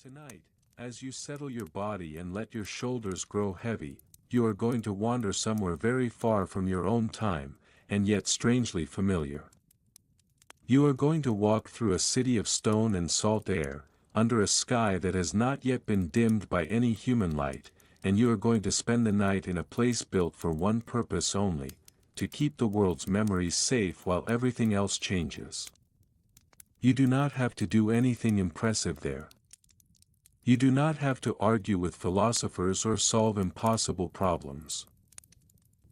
Tonight, as you settle your body and let your shoulders grow heavy, you are going to wander somewhere very far from your own time, and yet strangely familiar. You are going to walk through a city of stone and salt air, under a sky that has not yet been dimmed by any human light, and you are going to spend the night in a place built for one purpose only, to keep the world's memories safe while everything else changes. You do not have to do anything impressive there. You do not have to argue with philosophers or solve impossible problems.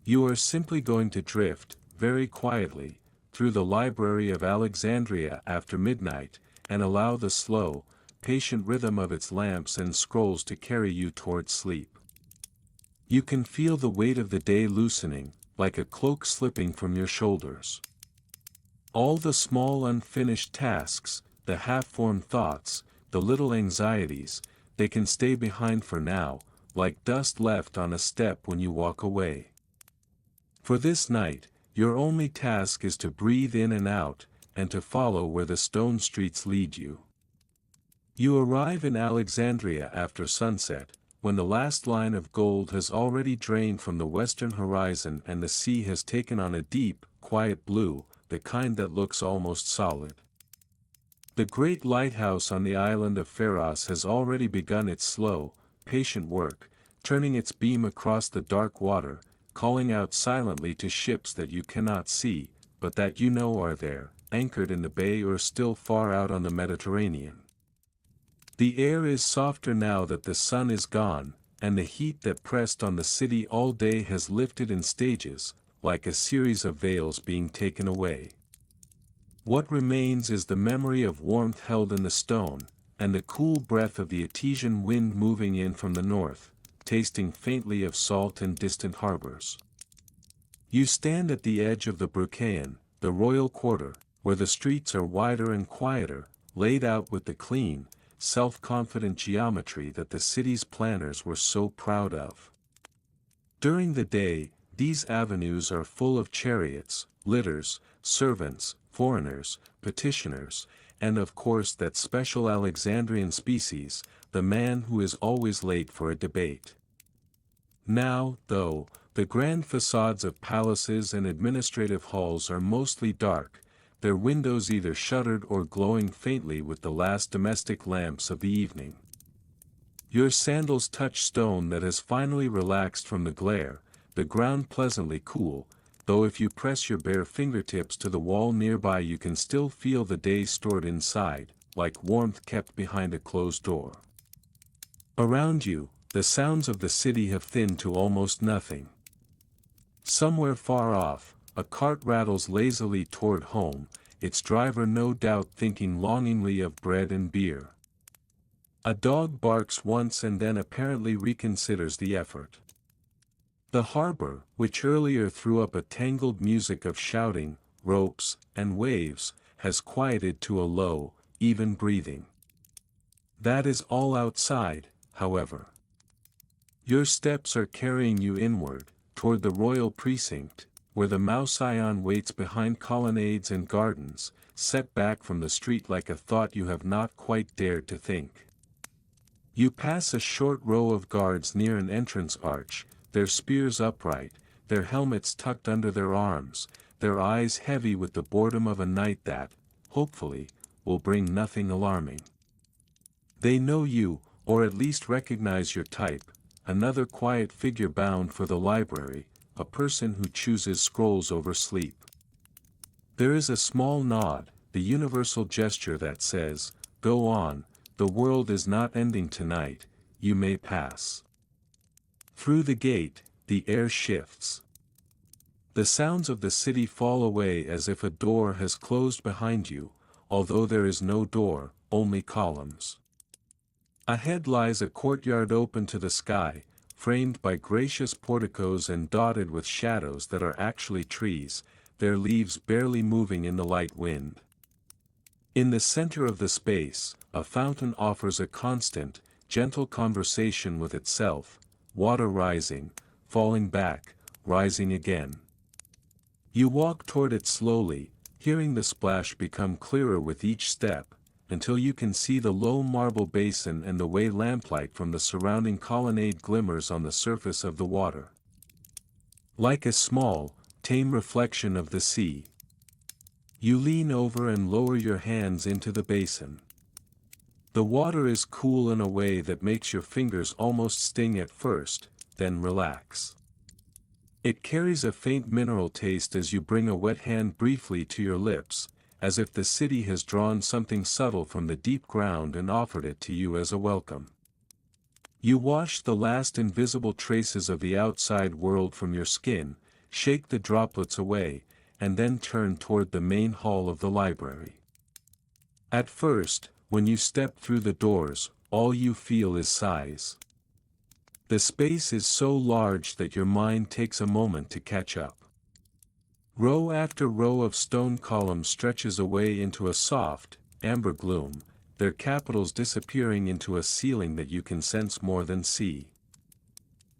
You are simply going to drift, very quietly, through the library of Alexandria after midnight, and allow the slow, patient rhythm of its lamps and scrolls to carry you towards sleep. You can feel the weight of the day loosening, like a cloak slipping from your shoulders. All the small unfinished tasks, the half-formed thoughts, the little anxieties, they can stay behind for now, like dust left on a step when you walk away. For this night, your only task is to breathe in and out, and to follow where the stone streets lead you. You arrive in Alexandria after sunset, when the last line of gold has already drained from the western horizon and the sea has taken on a deep, quiet blue, the kind that looks almost solid. The great lighthouse on the island of Pharos has already begun its slow, patient work, turning its beam across the dark water, calling out silently to ships that you cannot see, but that you know are there, anchored in the bay or still far out on the Mediterranean. The air is softer now that the sun is gone, and the heat that pressed on the city all day has lifted in stages, like a series of veils being taken away. What remains is the memory of warmth held in the stone, and the cool breath of the Etesian wind moving in from the north, tasting faintly of salt and distant harbors. You stand at the edge of the Brucheian, the royal quarter, where the streets are wider and quieter, laid out with the clean, self-confident geometry that the city's planners were so proud of. During the day, these avenues are full of chariots, litters, servants, foreigners, petitioners, and of course that special Alexandrian species, the man who is always late for a debate. Now, though, the grand facades of palaces and administrative halls are mostly dark, their windows either shuttered or glowing faintly with the last domestic lamps of the evening. Your sandals touch stone that has finally relaxed from the glare, the ground pleasantly cool, though if you press your bare fingertips to the wall nearby you can still feel the day stored inside, like warmth kept behind a closed door. Around you, the sounds of the city have thinned to almost nothing. Somewhere far off, a cart rattles lazily toward home, its driver no doubt thinking longingly of bread and beer. A dog barks once and then apparently reconsiders the effort. The harbor, which earlier threw up a tangled music of shouting, ropes, and waves, has quieted to a low, even breathing. That is all outside, however. Your steps are carrying you inward, toward the royal precinct, where the Mouseion waits behind colonnades and gardens, set back from the street like a thought you have not quite dared to think. You pass a short row of guards near an entrance arch, their spears upright, their helmets tucked under their arms, their eyes heavy with the boredom of a night that, hopefully, will bring nothing alarming. They know you, or at least recognize your type, another quiet figure bound for the library, a person who chooses scrolls over sleep. There is a small nod, the universal gesture that says, "Go on, the world is not ending tonight, you may pass." Through the gate, the air shifts. The sounds of the city fall away as if a door has closed behind you, although there is no door, only columns. Ahead lies a courtyard open to the sky, framed by gracious porticos and dotted with shadows that are actually trees, their leaves barely moving in the light wind. In the center of the space, a fountain offers a constant, gentle conversation with itself, water rising, falling back, rising again. You walk toward it slowly, hearing the splash become clearer with each step, until you can see the low marble basin and the way lamplight from the surrounding colonnade glimmers on the surface of the water. Like a small, tame reflection of the sea. You lean over and lower your hands into the basin. The water is cool in a way that makes your fingers almost sting at first, then relax. It carries a faint mineral taste as you bring a wet hand briefly to your lips, as if the city has drawn something subtle from the deep ground and offered it to you as a welcome. You wash the last invisible traces of the outside world from your skin, shake the droplets away, and then turn toward the main hall of the library. At first, when you step through the doors, all you feel is size. The space is so large that your mind takes a moment to catch up. Row after row of stone columns stretches away into a soft, amber gloom, their capitals disappearing into a ceiling that you can sense more than see.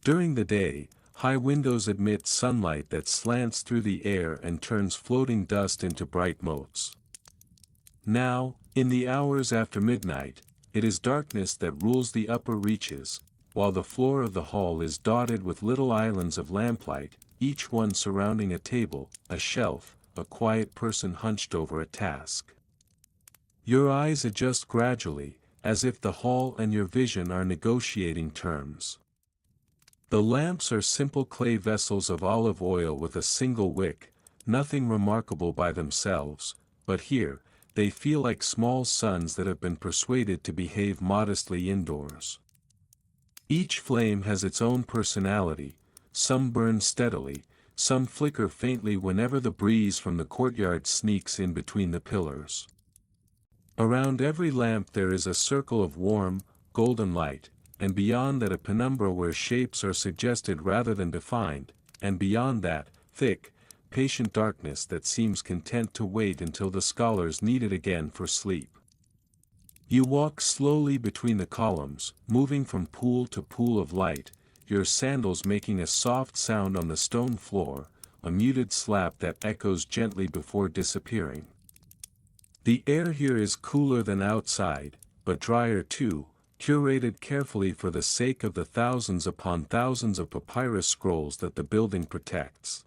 During the day, high windows admit sunlight that slants through the air and turns floating dust into bright motes. Now, in the hours after midnight, it is darkness that rules the upper reaches, while the floor of the hall is dotted with little islands of lamplight, each one surrounding a table, a shelf, a quiet person hunched over a task. Your eyes adjust gradually, as if the hall and your vision are negotiating terms. The lamps are simple clay vessels of olive oil with a single wick, nothing remarkable by themselves, but here, they feel like small suns that have been persuaded to behave modestly indoors. Each flame has its own personality, some burn steadily, some flicker faintly whenever the breeze from the courtyard sneaks in between the pillars. Around every lamp there is a circle of warm, golden light, and beyond that a penumbra where shapes are suggested rather than defined, and beyond that, thick, patient darkness that seems content to wait until the scholars need it again for sleep. You walk slowly between the columns, moving from pool to pool of light, your sandals making a soft sound on the stone floor, a muted slap that echoes gently before disappearing. The air here is cooler than outside, but drier too, curated carefully for the sake of the thousands upon thousands of papyrus scrolls that the building protects.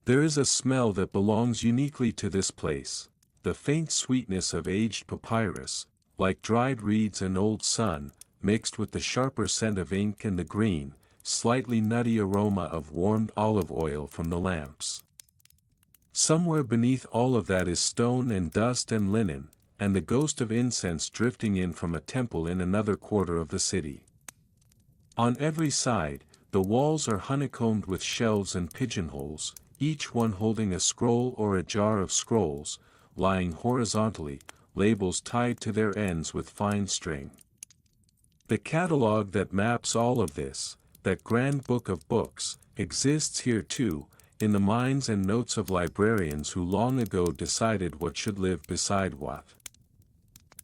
There is a smell that belongs uniquely to this place, the faint sweetness of aged papyrus, like dried reeds and old sun, mixed with the sharper scent of ink and the green, slightly nutty aroma of warmed olive oil from the lamps. Somewhere beneath all of that is stone and dust and linen, and the ghost of incense drifting in from a temple in another quarter of the city. On every side, the walls are honeycombed with shelves and pigeonholes, each one holding a scroll or a jar of scrolls, lying horizontally, labels tied to their ends with fine string. The catalogue that maps all of this, that grand book of books, exists here too, in the minds and notes of librarians who long ago decided what should live beside what.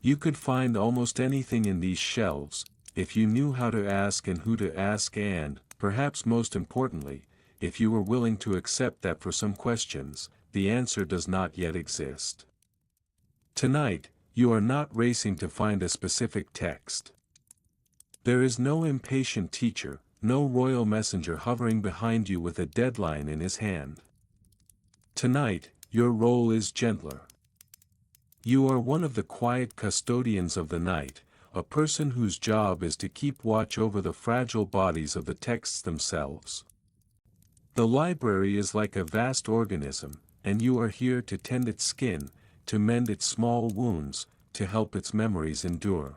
You could find almost anything in these shelves, if you knew how to ask and who to ask and, perhaps most importantly, if you were willing to accept that for some questions, the answer does not yet exist. Tonight, you are not racing to find a specific text. There is no impatient teacher, no royal messenger hovering behind you with a deadline in his hand. Tonight, your role is gentler. You are one of the quiet custodians of the night, a person whose job is to keep watch over the fragile bodies of the texts themselves. The library is like a vast organism, and you are here to tend its skin, to mend its small wounds, to help its memories endure.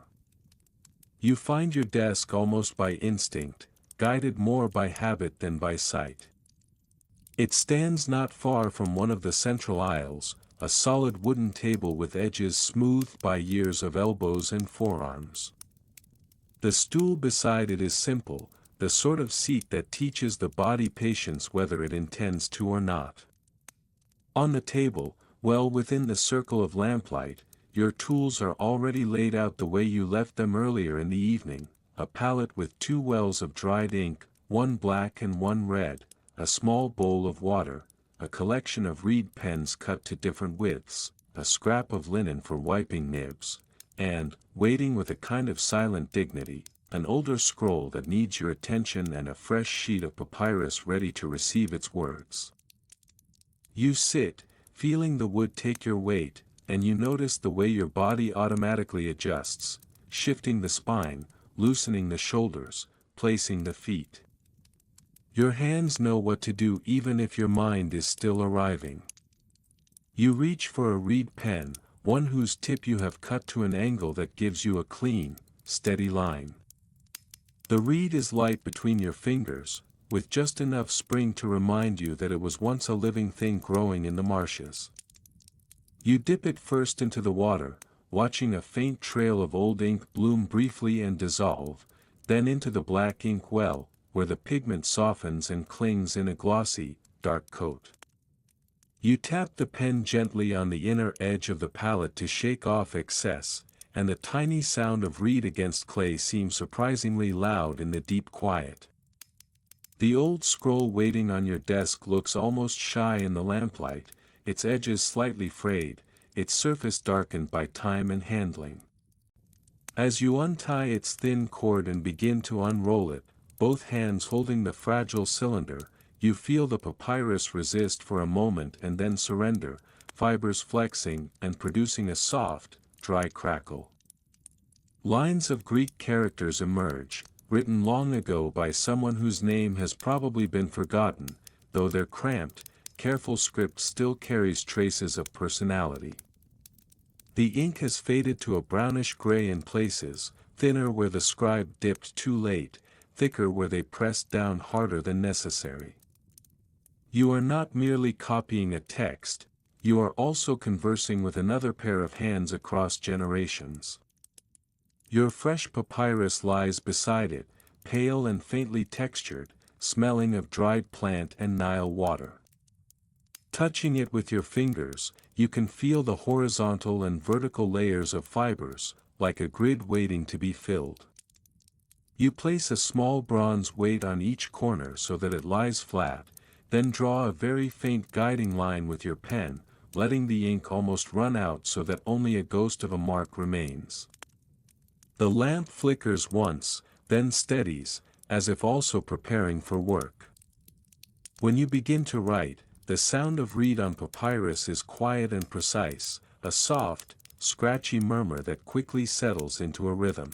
You find your desk almost by instinct, guided more by habit than by sight. It stands not far from one of the central aisles, a solid wooden table with edges smoothed by years of elbows and forearms. The stool beside it is simple, the sort of seat that teaches the body patience whether it intends to or not. On the table, well within the circle of lamplight, your tools are already laid out the way you left them earlier in the evening, a palette with 2 wells of dried ink, one black and one red, a small bowl of water, a collection of reed pens cut to different widths, a scrap of linen for wiping nibs, and, waiting with a kind of silent dignity, an older scroll that needs your attention and a fresh sheet of papyrus ready to receive its words. You sit, feeling the wood take your weight, and you notice the way your body automatically adjusts, shifting the spine, loosening the shoulders, placing the feet. Your hands know what to do even if your mind is still arriving. You reach for a reed pen, one whose tip you have cut to an angle that gives you a clean, steady line. The reed is light between your fingers, with just enough spring to remind you that it was once a living thing growing in the marshes. You dip it first into the water, watching a faint trail of old ink bloom briefly and dissolve, then into the black ink well, where the pigment softens and clings in a glossy, dark coat. You tap the pen gently on the inner edge of the palette to shake off excess, and the tiny sound of reed against clay seems surprisingly loud in the deep quiet. The old scroll waiting on your desk looks almost shy in the lamplight, its edges slightly frayed, its surface darkened by time and handling. As you untie its thin cord and begin to unroll it, both hands holding the fragile cylinder, you feel the papyrus resist for a moment and then surrender, fibers flexing and producing a soft, dry crackle. Lines of Greek characters emerge, written long ago by someone whose name has probably been forgotten, though their cramped, careful script still carries traces of personality. The ink has faded to a brownish gray in places, thinner where the scribe dipped too late, thicker where they pressed down harder than necessary. You are not merely copying a text, you are also conversing with another pair of hands across generations. Your fresh papyrus lies beside it, pale and faintly textured, smelling of dried plant and Nile water. Touching it with your fingers, you can feel the horizontal and vertical layers of fibers, like a grid waiting to be filled. You place a small bronze weight on each corner so that it lies flat, then draw a very faint guiding line with your pen, letting the ink almost run out so that only a ghost of a mark remains. The lamp flickers once, then steadies, as if also preparing for work. When you begin to write, the sound of reed on papyrus is quiet and precise, a soft, scratchy murmur that quickly settles into a rhythm.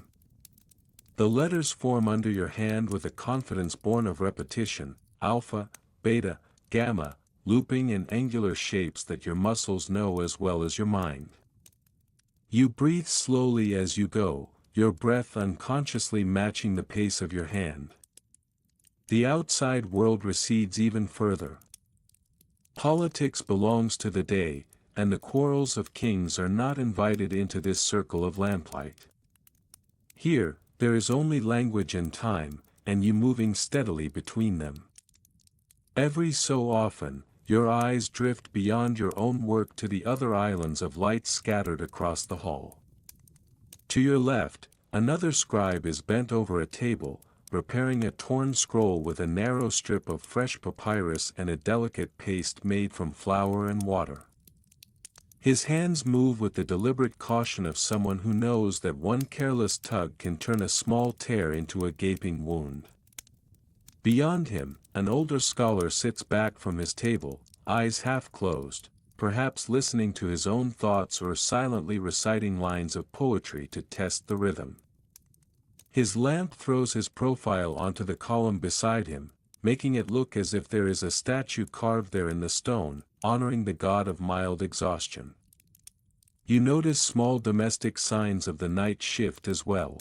The letters form under your hand with a confidence born of repetition, alpha, beta, gamma, looping in angular shapes that your muscles know as well as your mind. You breathe slowly as you go, your breath unconsciously matching the pace of your hand. The outside world recedes even further. Politics belongs to the day, and the quarrels of kings are not invited into this circle of lamplight. Here, there is only language and time, and you moving steadily between them. Every so often, your eyes drift beyond your own work to the other islands of light scattered across the hall. To your left, another scribe is bent over a table, repairing a torn scroll with a narrow strip of fresh papyrus and a delicate paste made from flour and water. His hands move with the deliberate caution of someone who knows that one careless tug can turn a small tear into a gaping wound. Beyond him, an older scholar sits back from his table, eyes half closed, perhaps listening to his own thoughts or silently reciting lines of poetry to test the rhythm. His lamp throws his profile onto the column beside him, making it look as if there is a statue carved there in the stone, honoring the god of mild exhaustion. You notice small domestic signs of the night shift as well.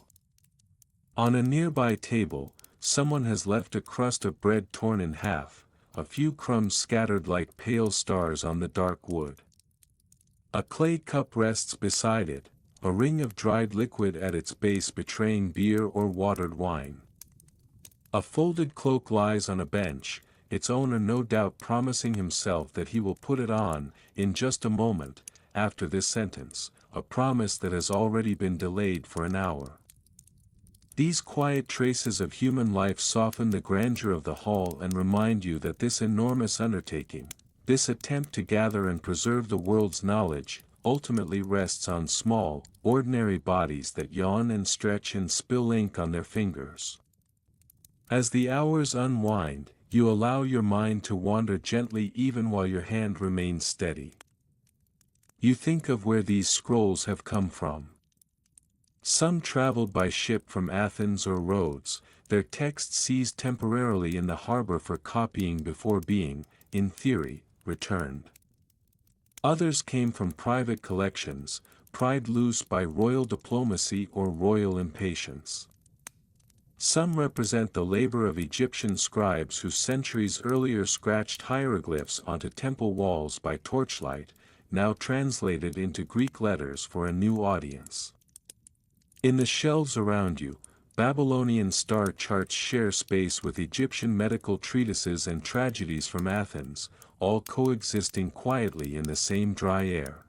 On a nearby table, someone has left a crust of bread torn in half, a few crumbs scattered like pale stars on the dark wood. A clay cup rests beside it, a ring of dried liquid at its base betraying beer or watered wine. A folded cloak lies on a bench, its owner no doubt promising himself that he will put it on, in just a moment, after this sentence, a promise that has already been delayed for an hour. These quiet traces of human life soften the grandeur of the hall and remind you that this enormous undertaking, this attempt to gather and preserve the world's knowledge, ultimately rests on small, ordinary bodies that yawn and stretch and spill ink on their fingers. As the hours unwind, you allow your mind to wander gently even while your hand remains steady. You think of where these scrolls have come from. Some traveled by ship from Athens or Rhodes, their text seized temporarily in the harbor for copying before being, in theory, returned. Others came from private collections, pried loose by royal diplomacy or royal impatience. Some represent the labor of Egyptian scribes who centuries earlier scratched hieroglyphs onto temple walls by torchlight, now translated into Greek letters for a new audience. In the shelves around you, Babylonian star charts share space with Egyptian medical treatises and tragedies from Athens, all coexisting quietly in the same dry air.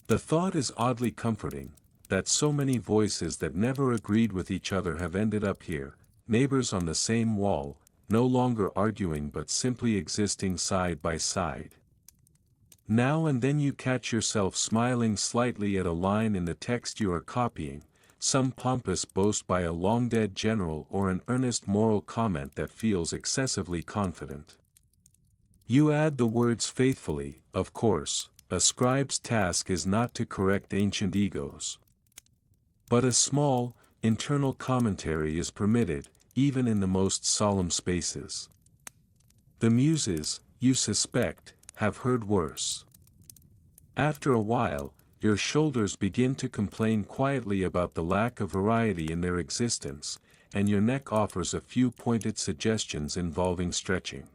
The thought is oddly comforting, that so many voices that never agreed with each other have ended up here, neighbors on the same wall, no longer arguing but simply existing side by side. Now and then you catch yourself smiling slightly at a line in the text you are copying, some pompous boast by a long-dead general or an earnest moral comment that feels excessively confident. You add the words faithfully, of course. A scribe's task is not to correct ancient egos. But a small, internal commentary is permitted, even in the most solemn spaces. The muses, you suspect, have heard worse. After a while, your shoulders begin to complain quietly about the lack of variety in their existence, and your neck offers a few pointed suggestions involving stretching.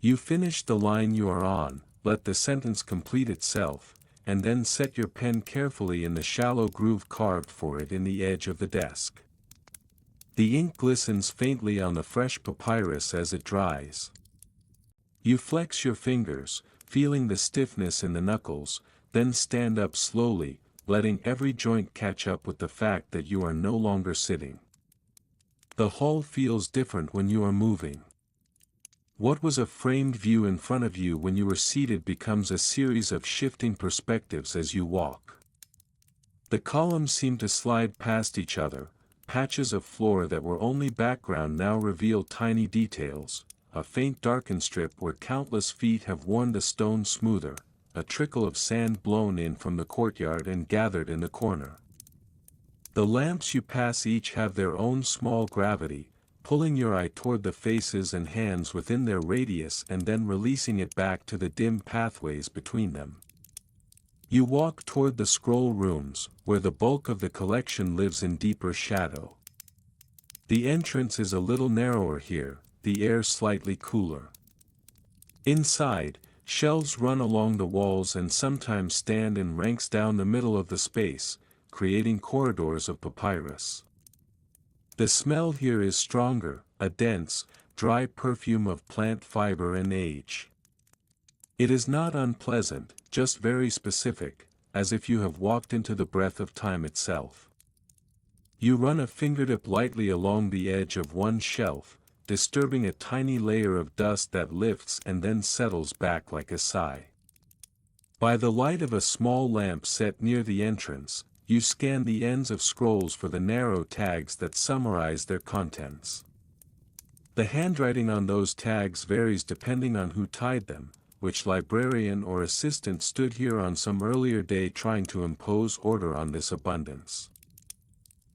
You finish the line you are on, let the sentence complete itself, and then set your pen carefully in the shallow groove carved for it in the edge of the desk. The ink glistens faintly on the fresh papyrus as it dries. You flex your fingers, feeling the stiffness in the knuckles, then stand up slowly, letting every joint catch up with the fact that you are no longer sitting. The hall feels different when you are moving. What was a framed view in front of you when you were seated becomes a series of shifting perspectives as you walk. The columns seem to slide past each other, patches of floor that were only background now reveal tiny details, a faint darkened strip where countless feet have worn the stone smoother, a trickle of sand blown in from the courtyard and gathered in the corner. The lamps you pass each have their own small gravity, pulling your eye toward the faces and hands within their radius and then releasing it back to the dim pathways between them. You walk toward the scroll rooms, where the bulk of the collection lives in deeper shadow. The entrance is a little narrower here, the air slightly cooler. Inside, shelves run along the walls and sometimes stand in ranks down the middle of the space, creating corridors of papyrus. The smell here is stronger, a dense, dry perfume of plant fiber and age. It is not unpleasant, just very specific, as if you have walked into the breath of time itself. You run a fingertip lightly along the edge of one shelf, disturbing a tiny layer of dust that lifts and then settles back like a sigh. By the light of a small lamp set near the entrance, you scan the ends of scrolls for the narrow tags that summarize their contents. The handwriting on those tags varies depending on who tied them, which librarian or assistant stood here on some earlier day trying to impose order on this abundance.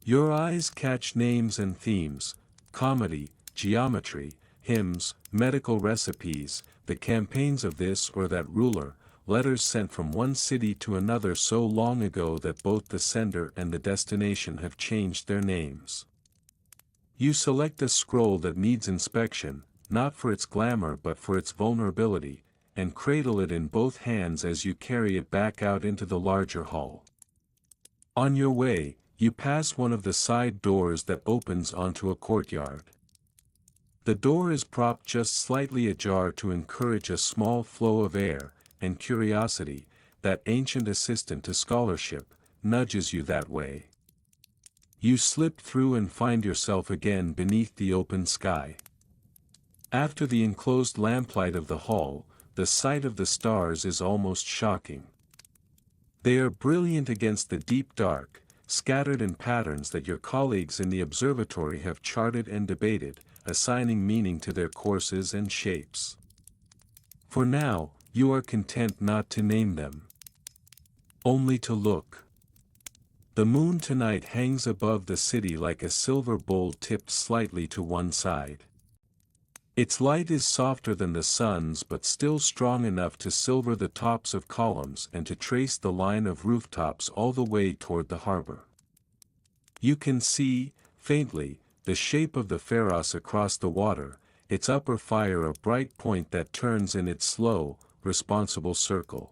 Your eyes catch names and themes: comedy, geometry, hymns, medical recipes, the campaigns of this or that ruler, letters sent from one city to another so long ago that both the sender and the destination have changed their names. You select a scroll that needs inspection, not for its glamour but for its vulnerability, and cradle it in both hands as you carry it back out into the larger hall. On your way, you pass one of the side doors that opens onto a courtyard. The door is propped just slightly ajar to encourage a small flow of air, and curiosity, that ancient assistant to scholarship, nudges you that way. You slip through and find yourself again beneath the open sky. After the enclosed lamplight of the hall, the sight of the stars is almost shocking. They are brilliant against the deep dark, scattered in patterns that your colleagues in the observatory have charted and debated, assigning meaning to their courses and shapes. For now, you are content not to name them. Only to look. The moon tonight hangs above the city like a silver bowl tipped slightly to one side. Its light is softer than the sun's but still strong enough to silver the tops of columns and to trace the line of rooftops all the way toward the harbor. You can see, faintly, the shape of the Pharos across the water, its upper fire a bright point that turns in its slow, responsible circle.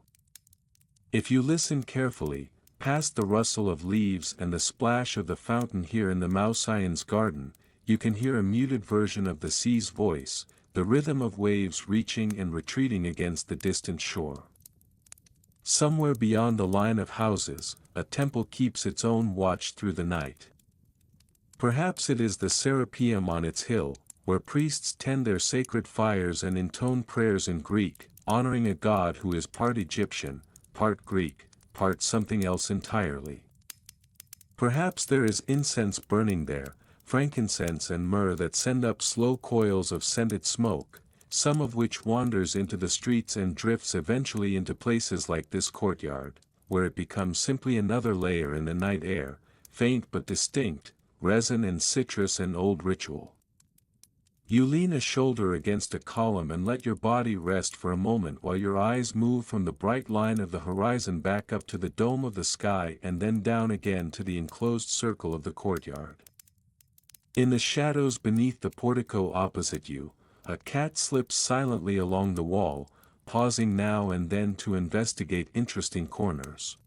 If you listen carefully, past the rustle of leaves and the splash of the fountain here in the Mousseion's garden, you can hear a muted version of the sea's voice, the rhythm of waves reaching and retreating against the distant shore. Somewhere beyond the line of houses, a temple keeps its own watch through the night. Perhaps it is the Serapeum on its hill, where priests tend their sacred fires and intone prayers in Greek, honoring a god who is part Egyptian, part Greek, part something else entirely. Perhaps there is incense burning there, frankincense and myrrh that send up slow coils of scented smoke, some of which wanders into the streets and drifts eventually into places like this courtyard, where it becomes simply another layer in the night air, faint but distinct, resin and citrus and old ritual. You lean a shoulder against a column and let your body rest for a moment while your eyes move from the bright line of the horizon back up to the dome of the sky and then down again to the enclosed circle of the courtyard. In the shadows beneath the portico opposite you, a cat slips silently along the wall, pausing now and then to investigate interesting corners.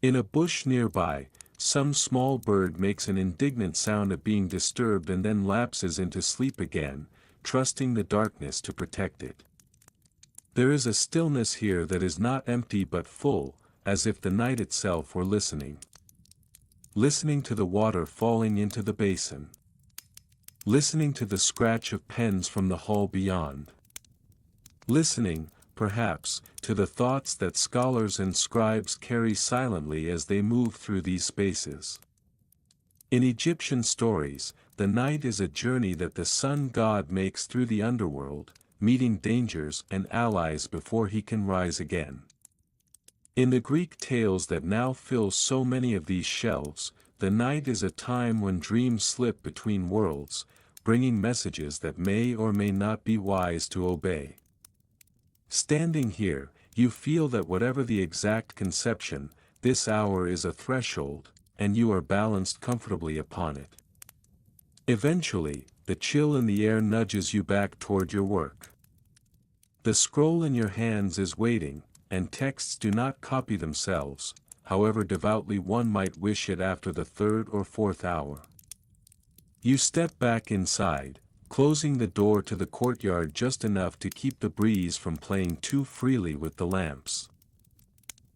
In a bush nearby, some small bird makes an indignant sound at being disturbed and then lapses into sleep again, trusting the darkness to protect it. There is a stillness here that is not empty but full, as if the night itself were listening. Listening to the water falling into the basin. Listening to the scratch of pens from the hall beyond. Listening, perhaps, to the thoughts that scholars and scribes carry silently as they move through these spaces. In Egyptian stories, the night is a journey that the sun god makes through the underworld, meeting dangers and allies before he can rise again. In the Greek tales that now fill so many of these shelves, the night is a time when dreams slip between worlds, bringing messages that may or may not be wise to obey. Standing here, you feel that whatever the exact conception, this hour is a threshold, and you are balanced comfortably upon it. Eventually, the chill in the air nudges you back toward your work. The scroll in your hands is waiting, and texts do not copy themselves, however devoutly one might wish it after the third or fourth hour. You step back inside, closing the door to the courtyard just enough to keep the breeze from playing too freely with the lamps.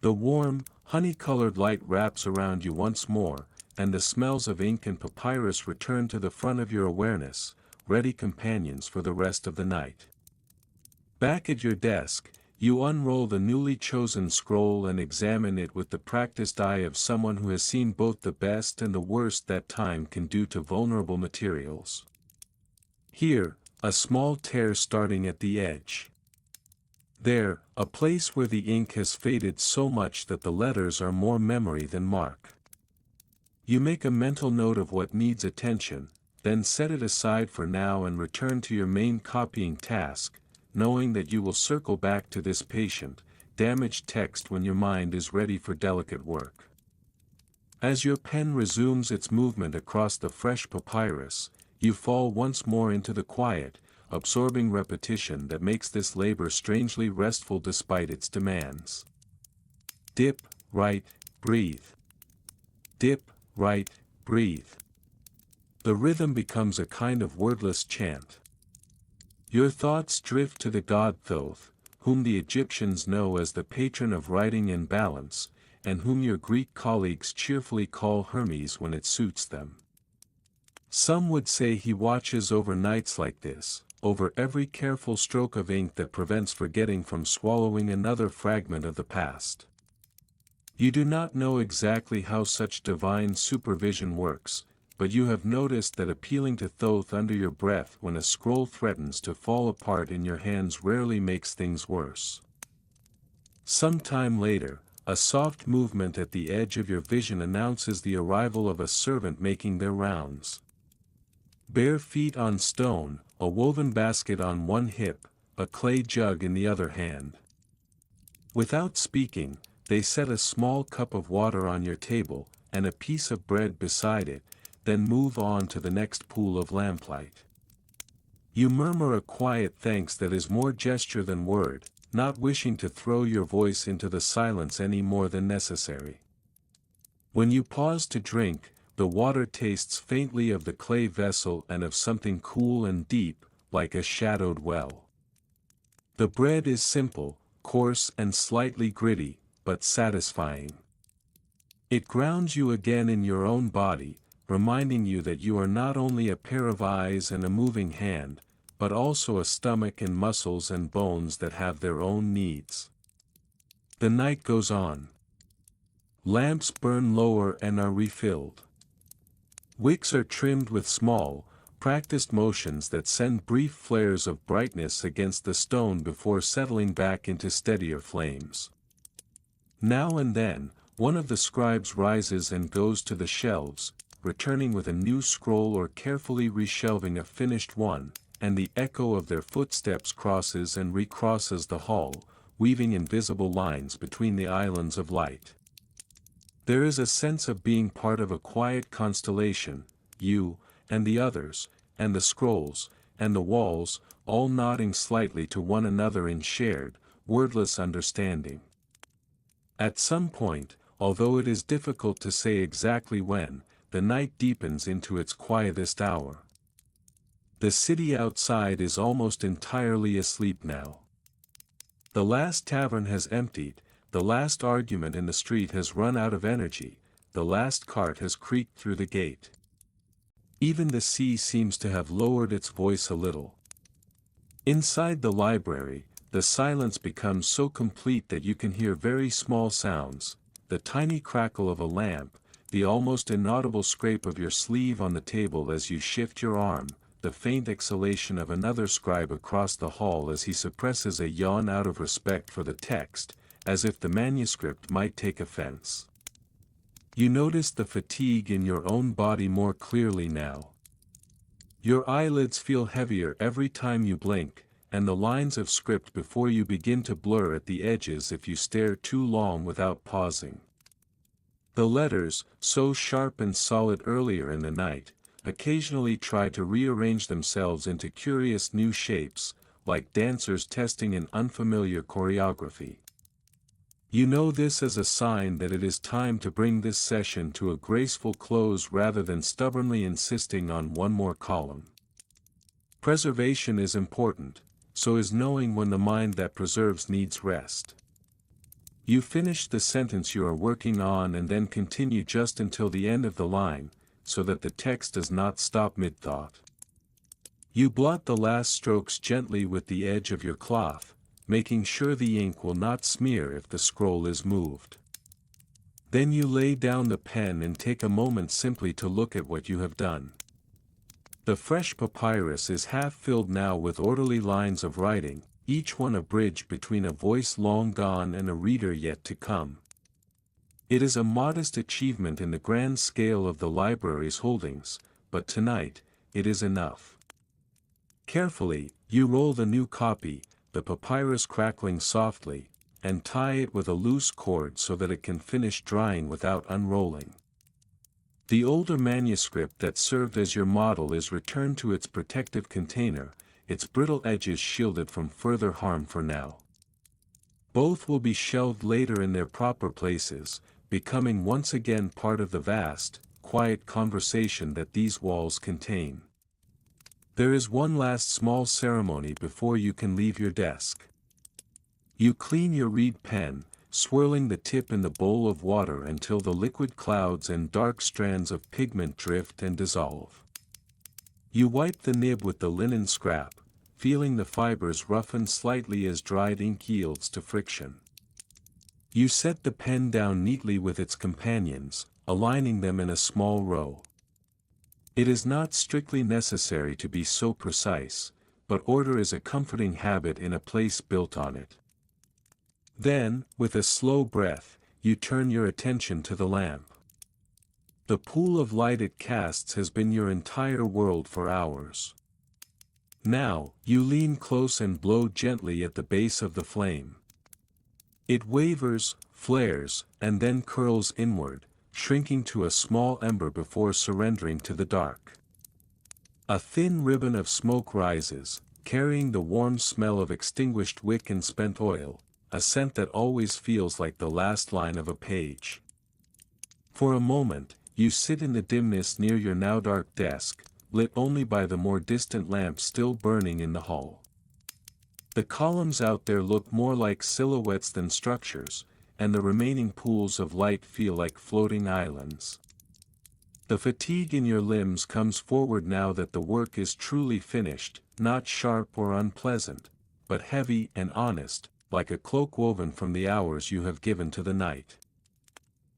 The warm, honey-colored light wraps around you once more, and the smells of ink and papyrus return to the front of your awareness, ready companions for the rest of the night. Back at your desk, you unroll the newly chosen scroll and examine it with the practiced eye of someone who has seen both the best and the worst that time can do to vulnerable materials. Here, a small tear starting at the edge. There, a place where the ink has faded so much that the letters are more memory than mark. You make a mental note of what needs attention, then set it aside for now and return to your main copying task, knowing that you will circle back to this patient, damaged text when your mind is ready for delicate work. As your pen resumes its movement across the fresh papyrus, you fall once more into the quiet, absorbing repetition that makes this labor strangely restful despite its demands. Dip, write, breathe. Dip, write, breathe. The rhythm becomes a kind of wordless chant. Your thoughts drift to the god Thoth, whom the Egyptians know as the patron of writing and balance, and whom your Greek colleagues cheerfully call Hermes when it suits them. Some would say he watches over nights like this, over every careful stroke of ink that prevents forgetting from swallowing another fragment of the past. You do not know exactly how such divine supervision works, but you have noticed that appealing to Thoth under your breath when a scroll threatens to fall apart in your hands rarely makes things worse. Some time later, a soft movement at the edge of your vision announces the arrival of a servant making their rounds. Bare feet on stone, a woven basket on one hip, a clay jug in the other hand. Without speaking, they set a small cup of water on your table, and a piece of bread beside it, then move on to the next pool of lamplight. You murmur a quiet thanks that is more gesture than word, not wishing to throw your voice into the silence any more than necessary. When you pause to drink, the water tastes faintly of the clay vessel and of something cool and deep, like a shadowed well. The bread is simple, coarse and slightly gritty, but satisfying. It grounds you again in your own body, reminding you that you are not only a pair of eyes and a moving hand, but also a stomach and muscles and bones that have their own needs. The night goes on. Lamps burn lower and are refilled. Wicks are trimmed with small, practiced motions that send brief flares of brightness against the stone before settling back into steadier flames. Now and then, one of the scribes rises and goes to the shelves, returning with a new scroll or carefully reshelving a finished one, and the echo of their footsteps crosses and recrosses the hall, weaving invisible lines between the islands of light. There is a sense of being part of a quiet constellation, you, and the others, and the scrolls, and the walls, all nodding slightly to one another in shared, wordless understanding. At some point, although it is difficult to say exactly when, the night deepens into its quietest hour. The city outside is almost entirely asleep now. The last tavern has emptied, the last argument in the street has run out of energy, the last cart has creaked through the gate. Even the sea seems to have lowered its voice a little. Inside the library, the silence becomes so complete that you can hear very small sounds, the tiny crackle of a lamp, the almost inaudible scrape of your sleeve on the table as you shift your arm, the faint exhalation of another scribe across the hall as he suppresses a yawn out of respect for the text, as if the manuscript might take offense. You notice the fatigue in your own body more clearly now. Your eyelids feel heavier every time you blink, and the lines of script before you begin to blur at the edges if you stare too long without pausing. The letters, so sharp and solid earlier in the night, occasionally try to rearrange themselves into curious new shapes, like dancers testing an unfamiliar choreography. You know this as a sign that it is time to bring this session to a graceful close rather than stubbornly insisting on one more column. Preservation is important, so is knowing when the mind that preserves needs rest. You finish the sentence you are working on and then continue just until the end of the line, so that the text does not stop mid-thought. You blot the last strokes gently with the edge of your cloth, making sure the ink will not smear if the scroll is moved. Then you lay down the pen and take a moment simply to look at what you have done. The fresh papyrus is half filled now with orderly lines of writing, each one a bridge between a voice long gone and a reader yet to come. It is a modest achievement in the grand scale of the library's holdings, but tonight, it is enough. Carefully, you roll the new copy, the papyrus crackling softly, and tie it with a loose cord so that it can finish drying without unrolling. The older manuscript that served as your model is returned to its protective container, its brittle edges shielded from further harm for now. Both will be shelved later in their proper places, becoming once again part of the vast, quiet conversation that these walls contain. There is one last small ceremony before you can leave your desk. You clean your reed pen, swirling the tip in the bowl of water until the liquid clouds and dark strands of pigment drift and dissolve. You wipe the nib with the linen scrap, feeling the fibers roughen slightly as dried ink yields to friction. You set the pen down neatly with its companions, aligning them in a small row. It is not strictly necessary to be so precise, but order is a comforting habit in a place built on it. Then, with a slow breath, you turn your attention to the lamp. The pool of light it casts has been your entire world for hours. Now, you lean close and blow gently at the base of the flame. It wavers, flares, and then curls inward, shrinking to a small ember before surrendering to the dark. A thin ribbon of smoke rises, carrying the warm smell of extinguished wick and spent oil, a scent that always feels like the last line of a page. For a moment, you sit in the dimness near your now dark desk, lit only by the more distant lamp still burning in the hall. The columns out there look more like silhouettes than structures, and the remaining pools of light feel like floating islands. The fatigue in your limbs comes forward now that the work is truly finished, not sharp or unpleasant, but heavy and honest, like a cloak woven from the hours you have given to the night.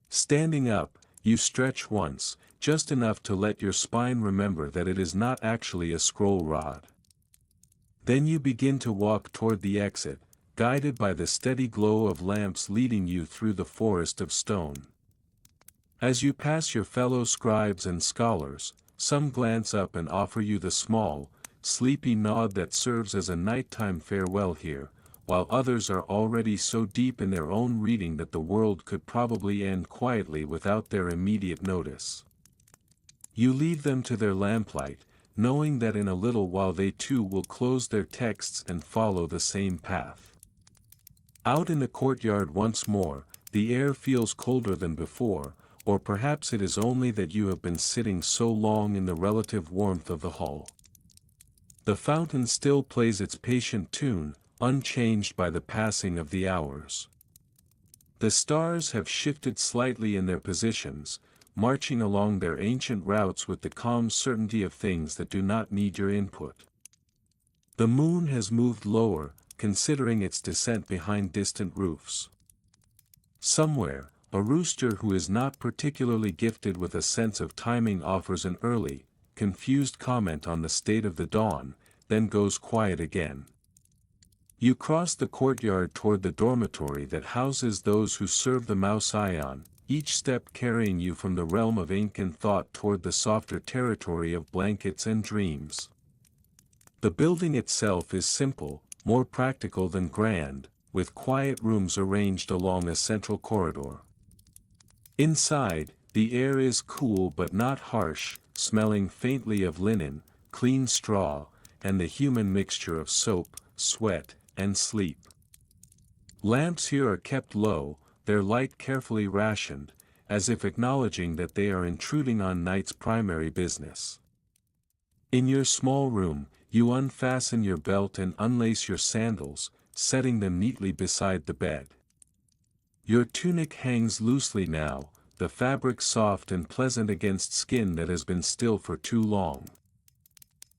Standing up, you stretch once, just enough to let your spine remember that it is not actually a scroll rod. Then you begin to walk toward the exit, guided by the steady glow of lamps leading you through the forest of stone. As you pass your fellow scribes and scholars, some glance up and offer you the small, sleepy nod that serves as a nighttime farewell here, while others are already so deep in their own reading that the world could probably end quietly without their immediate notice. You leave them to their lamplight, knowing that in a little while they too will close their texts and follow the same path. Out in the courtyard once more, the air feels colder than before, or perhaps it is only that you have been sitting so long in the relative warmth of the hall. The fountain still plays its patient tune, unchanged by the passing of the hours. The stars have shifted slightly in their positions, marching along their ancient routes with the calm certainty of things that do not need your input. The moon has moved lower, considering its descent behind distant roofs. Somewhere, a rooster who is not particularly gifted with a sense of timing offers an early, confused comment on the state of the dawn, then goes quiet again. You cross the courtyard toward the dormitory that houses those who serve the Mouseion, each step carrying you from the realm of ink and thought toward the softer territory of blankets and dreams. The building itself is simple, more practical than grand, with quiet rooms arranged along a central corridor. Inside, the air is cool but not harsh, smelling faintly of linen, clean straw, and the human mixture of soap, sweat, and sleep. Lamps here are kept low, their light carefully rationed, as if acknowledging that they are intruding on night's primary business. In your small room, you unfasten your belt and unlace your sandals, setting them neatly beside the bed. Your tunic hangs loosely now, the fabric soft and pleasant against skin that has been still for too long.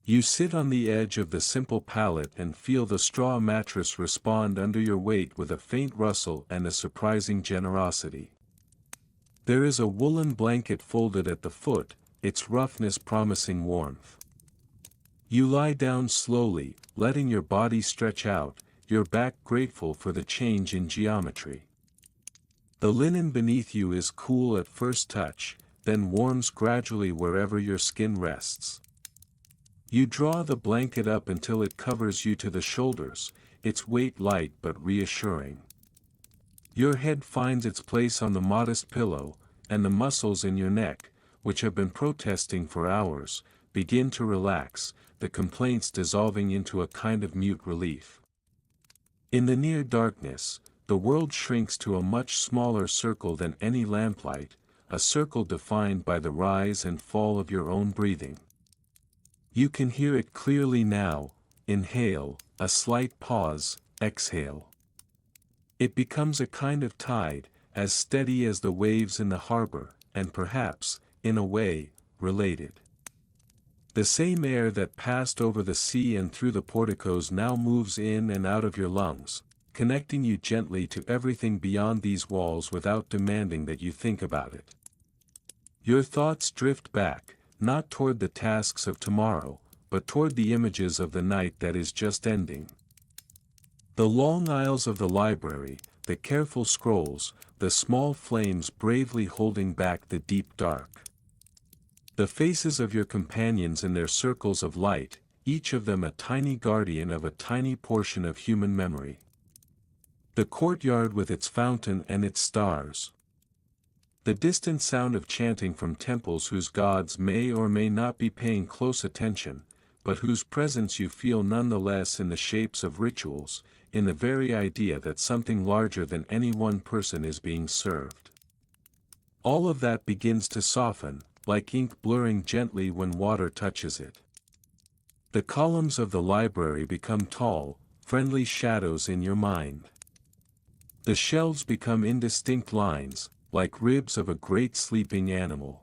You sit on the edge of the simple pallet and feel the straw mattress respond under your weight with a faint rustle and a surprising generosity. There is a woolen blanket folded at the foot, its roughness promising warmth. You lie down slowly, letting your body stretch out, your back grateful for the change in geometry. The linen beneath you is cool at first touch, then warms gradually wherever your skin rests. You draw the blanket up until it covers you to the shoulders, its weight light but reassuring. Your head finds its place on the modest pillow, and the muscles in your neck, which have been protesting for hours, begin to relax, the complaints dissolving into a kind of mute relief. In the near darkness, the world shrinks to a much smaller circle than any lamplight, a circle defined by the rise and fall of your own breathing. You can hear it clearly now: inhale, a slight pause, exhale. It becomes a kind of tide, as steady as the waves in the harbor, and perhaps, in a way, related. The same air that passed over the sea and through the porticos now moves in and out of your lungs, connecting you gently to everything beyond these walls without demanding that you think about it. Your thoughts drift back, not toward the tasks of tomorrow, but toward the images of the night that is just ending. The long aisles of the library, the careful scrolls, the small flames bravely holding back the deep dark. The faces of your companions in their circles of light, each of them a tiny guardian of a tiny portion of human memory. The courtyard with its fountain and its stars. The distant sound of chanting from temples whose gods may or may not be paying close attention, but whose presence you feel nonetheless in the shapes of rituals, in the very idea that something larger than any one person is being served. All of that begins to soften, like ink blurring gently when water touches it. The columns of the library become tall, friendly shadows in your mind. The shelves become indistinct lines, like ribs of a great sleeping animal.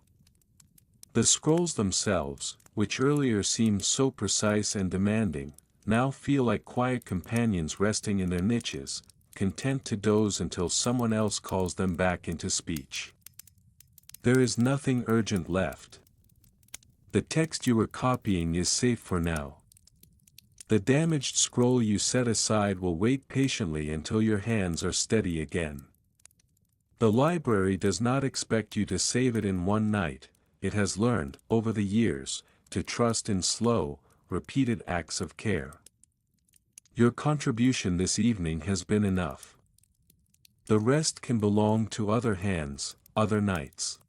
The scrolls themselves, which earlier seemed so precise and demanding, now feel like quiet companions resting in their niches, content to doze until someone else calls them back into speech. There is nothing urgent left. The text you were copying is safe for now. The damaged scroll you set aside will wait patiently until your hands are steady again. The library does not expect you to save it in one night. It has learned, over the years, to trust in slow, repeated acts of care. Your contribution this evening has been enough. The rest can belong to other hands, other nights.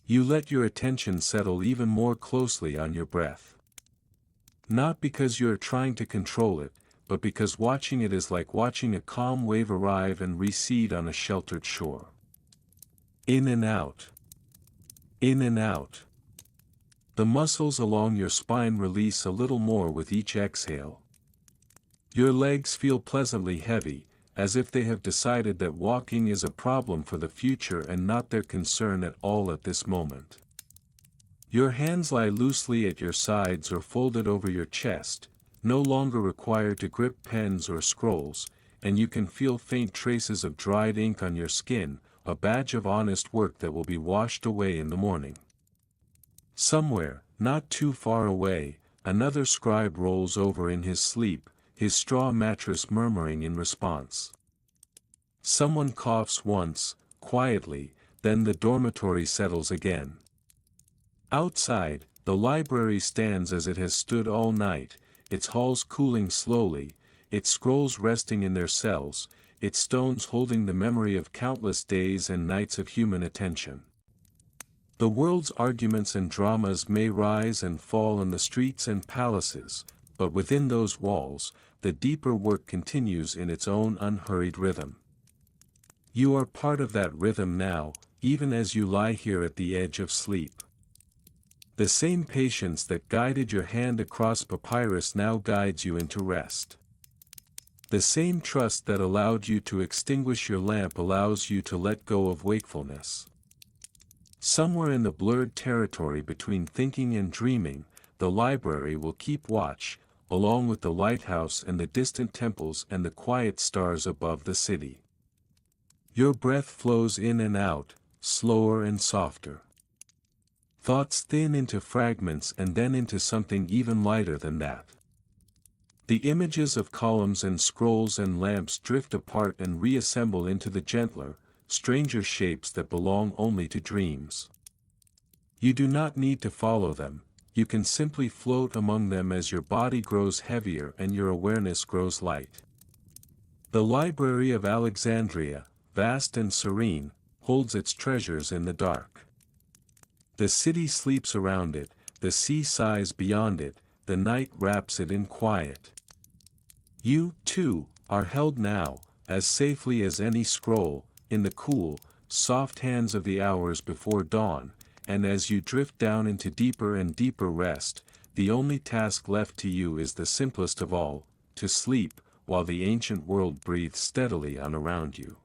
You let your attention settle even more closely on your breath. Not because you are trying to control it, but because watching it is like watching a calm wave arrive and recede on a sheltered shore. In and out. In and out. The muscles along your spine release a little more with each exhale. Your legs feel pleasantly heavy, as if they have decided that walking is a problem for the future and not their concern at all at this moment. Your hands lie loosely at your sides or folded over your chest, no longer required to grip pens or scrolls, and you can feel faint traces of dried ink on your skin, a badge of honest work that will be washed away in the morning. Somewhere, not too far away, another scribe rolls over in his sleep, his straw mattress murmuring in response. Someone coughs once, quietly, then the dormitory settles again. Outside, the library stands as it has stood all night, its halls cooling slowly, its scrolls resting in their cells, its stones holding the memory of countless days and nights of human attention. The world's arguments and dramas may rise and fall in the streets and palaces, but within those walls, the deeper work continues in its own unhurried rhythm. You are part of that rhythm now, even as you lie here at the edge of sleep. The same patience that guided your hand across papyrus now guides you into rest. The same trust that allowed you to extinguish your lamp allows you to let go of wakefulness. Somewhere in the blurred territory between thinking and dreaming, the library will keep watch, along with the lighthouse and the distant temples and the quiet stars above the city. Your breath flows in and out, slower and softer. Thoughts thin into fragments and then into something even lighter than that. The images of columns and scrolls and lamps drift apart and reassemble into the gentler, stranger shapes that belong only to dreams. You do not need to follow them, you can simply float among them as your body grows heavier and your awareness grows light. The library of Alexandria, vast and serene, holds its treasures in the dark. The city sleeps around it, the sea sighs beyond it, the night wraps it in quiet. You, too, are held now, as safely as any scroll, in the cool, soft hands of the hours before dawn, and as you drift down into deeper and deeper rest, the only task left to you is the simplest of all, to sleep, while the ancient world breathes steadily on around you.